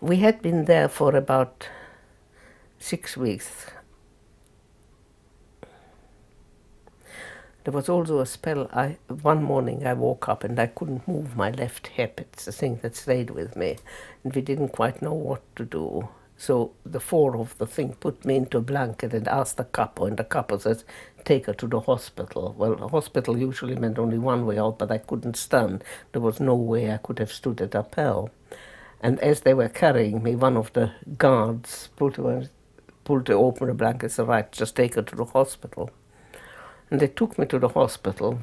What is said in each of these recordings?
We had been there for about 6 weeks. There was also a spell. One morning I woke up and I couldn't move my left hip. It's the thing that stayed with me. And we didn't quite know what to do. So the four of the thing put me into a blanket and asked the couple, and the couple says, take her to the hospital. Well, the hospital usually meant only one way out, but I couldn't stand. There was no way I could have stood at rappel. And as they were carrying me, one of the guards pulled to open the blanket and said, right, just take her to the hospital. And they took me to the hospital.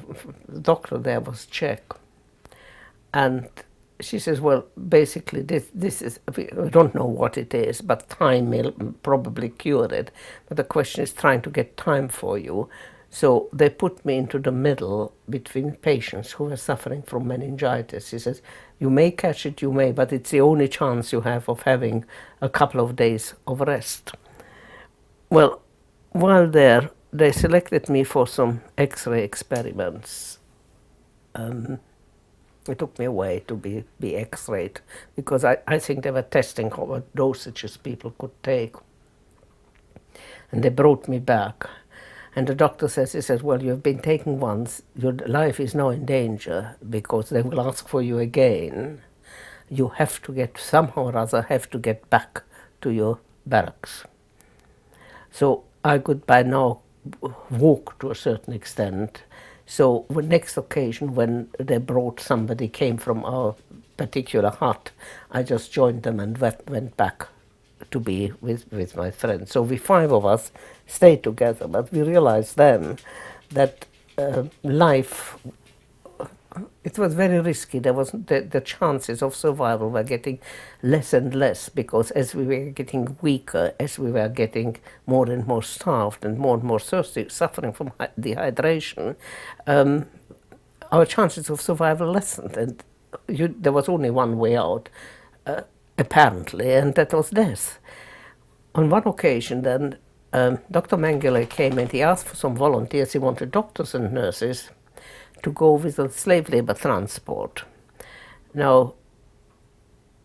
The doctor there was Czech. And she says, well, basically, this is, we don't know what it is, but time will probably cure it. But the question is trying to get time for you. So they put me into the middle between patients who are suffering from meningitis. He says, you may catch it, you may, but it's the only chance you have of having a couple of days of rest. Well, while there, they selected me for some X-ray experiments. They took me away to be X-rayed because I think they were testing what dosages people could take. And they brought me back. And the doctor says, he says, well, you've been taken once, your life is now in danger because they will ask for you again. You have to get, somehow or other, have to get back to your barracks. So I could by now walk to a certain extent. So the next occasion when they brought somebody, came from our particular hut, I just joined them and went back to be with my friends. So we five of us stayed together, but we realized then that life, it was very risky. There was the chances of survival were getting less and less because as we were getting weaker, as we were getting more and more starved and more thirsty, suffering from dehydration, our chances of survival lessened, and there was only one way out, apparently, and that was death. On one occasion then, Dr. Mengele came and he asked for some volunteers. He wanted doctors and nurses to go with the slave labor transport. Now,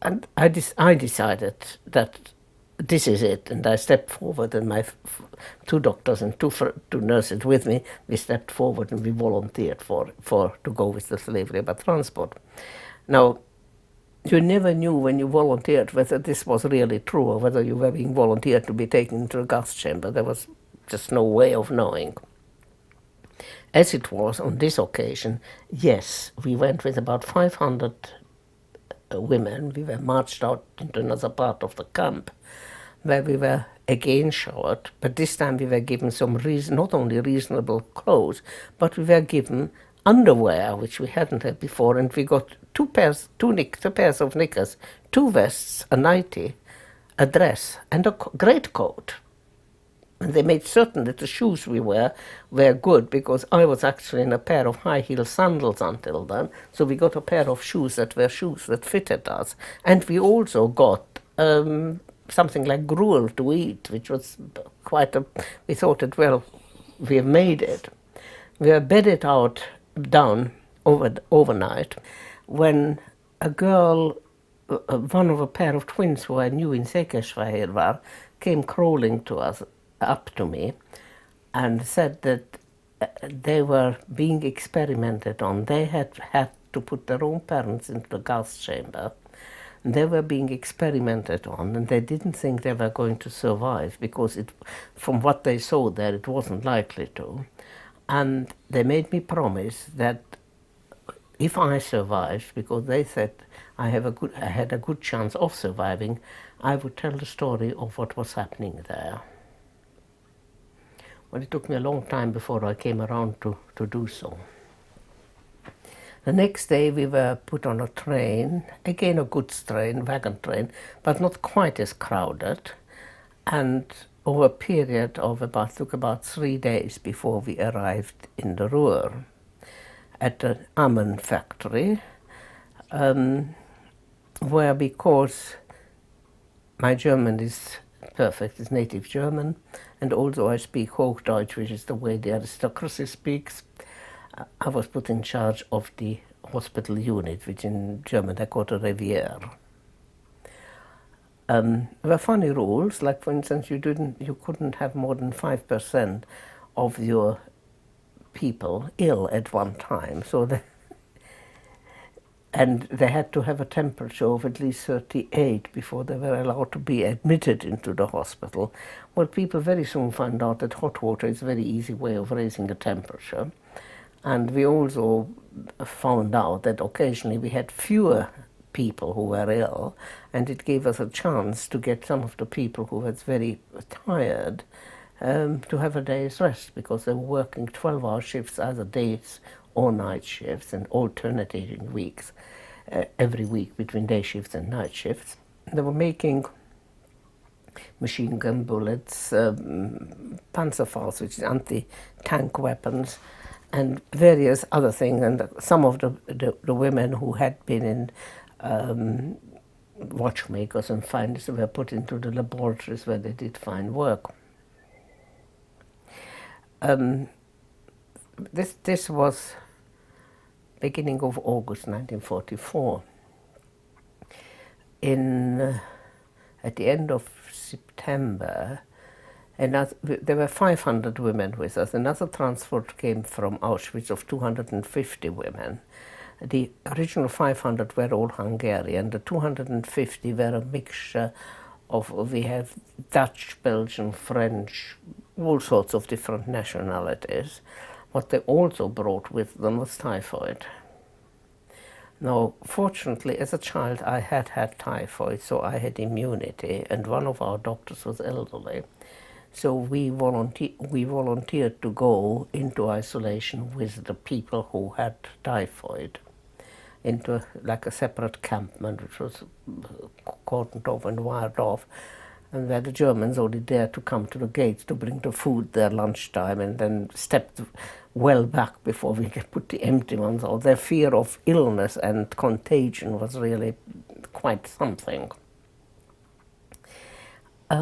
and I decided that this is it, and I stepped forward, and my two doctors and two nurses with me, we stepped forward and we volunteered to go with the slave labor transport. Now, you never knew when you volunteered whether this was really true or whether you were being volunteered to be taken into a gas chamber. There was just no way of knowing. As it was on this occasion, yes, we went with about 500 women. We were marched out into another part of the camp where we were again showered, but this time we were given some not only reasonable clothes, but we were given underwear, which we hadn't had before, and we got two pairs of knickers, two vests, a nightie, a dress, and a greatcoat. And they made certain that the shoes we wear were good, because I was actually in a pair of high-heel sandals until then, so we got a pair of shoes that were shoes that fitted us. And we also got something like gruel to eat, which was we thought that, well, we have made it. We were bedded down overnight when a girl, one of a pair of twins who I knew in Székesfehérvár, came crawling up to me and said that they were being experimented on. They had to put their own parents into the gas chamber. They were being experimented on, and they didn't think they were going to survive because from what they saw there, it wasn't likely to. And they made me promise that if I survived, because they said I had a good chance of surviving, I would tell the story of what was happening there. Well, it took me a long time before I came around to do so. The next day we were put on a train, again a goods train, wagon train, but not quite as crowded, and over a period of took about 3 days before we arrived in the Ruhr at an almond factory, where, because my German is perfect, it's native German, and also I speak Hochdeutsch, which is the way the aristocracy speaks, I was put in charge of the hospital unit, which in German they call a Revier. There were funny rules, like for instance, you couldn't have more than 5% of your people ill at one time. And they had to have a temperature of at least 38 before they were allowed to be admitted into the hospital. Well, people very soon found out that hot water is a very easy way of raising the temperature. And we also found out that occasionally we had fewer people who were ill, and it gave us a chance to get some of the people who were very tired to have a day's rest, because they were working 12-hour shifts, either days or night shifts, and alternating weeks, every week between day shifts and night shifts. They were making machine gun bullets, Panzerfaust, which is anti-tank weapons, and various other things. And some of the women who had been in watchmakers and finds were put into the laboratories where they did fine work. This was beginning of August 1944. At the end of September, there were 500 women with us. Another transport came from Auschwitz of 250 women. The original 500 were all Hungarian. The 250 were a mixture of, we have Dutch, Belgian, French, all sorts of different nationalities. What they also brought with them was typhoid. Now, fortunately, as a child, I had typhoid, so I had immunity, and one of our doctors was elderly. So we volunteered to go into isolation with the people who had typhoid, into like a separate encampment, which was cordoned off and wired off, and where the Germans only dared to come to the gates to bring the food there lunchtime, and then stepped well back before we could put the empty ones out. Their fear of illness and contagion was really quite something.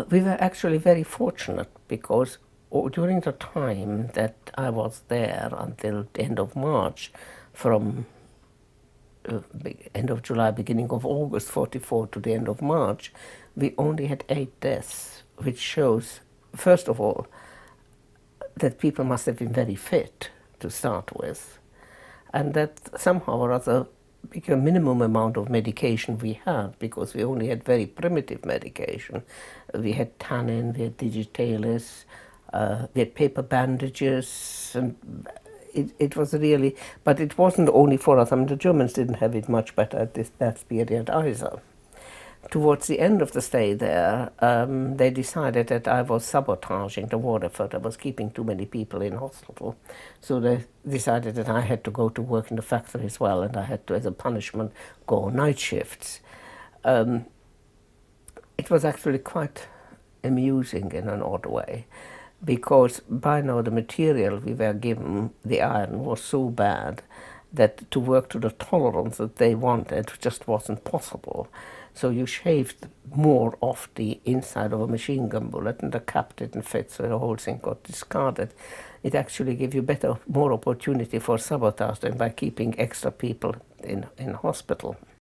We were actually very fortunate, because during the time that I was there until the end of March, from end of July, beginning of August 44 to the end of March, we only had 8 deaths, which shows, first of all, that people must have been very fit to start with, and that somehow or other, a minimum amount of medication we had, because we only had very primitive medication. We had tannin, we had digitalis, we had paper bandages, and it was really, but it wasn't only for us. I mean, the Germans didn't have it much better at that period either. Towards the end of the stay there, they decided that I was sabotaging the war effort. I was keeping too many people in hospital. So they decided that I had to go to work in the factory as well, and I had to, as a punishment, go on night shifts. It was actually quite amusing in an odd way, because by now the material we were given, the iron, was so bad that to work to the tolerance that they wanted just wasn't possible. So you shaved more off the inside of a machine gun bullet, and the cap didn't fit, so the whole thing got discarded. It actually gave you more opportunity for sabotage than by keeping extra people in hospital.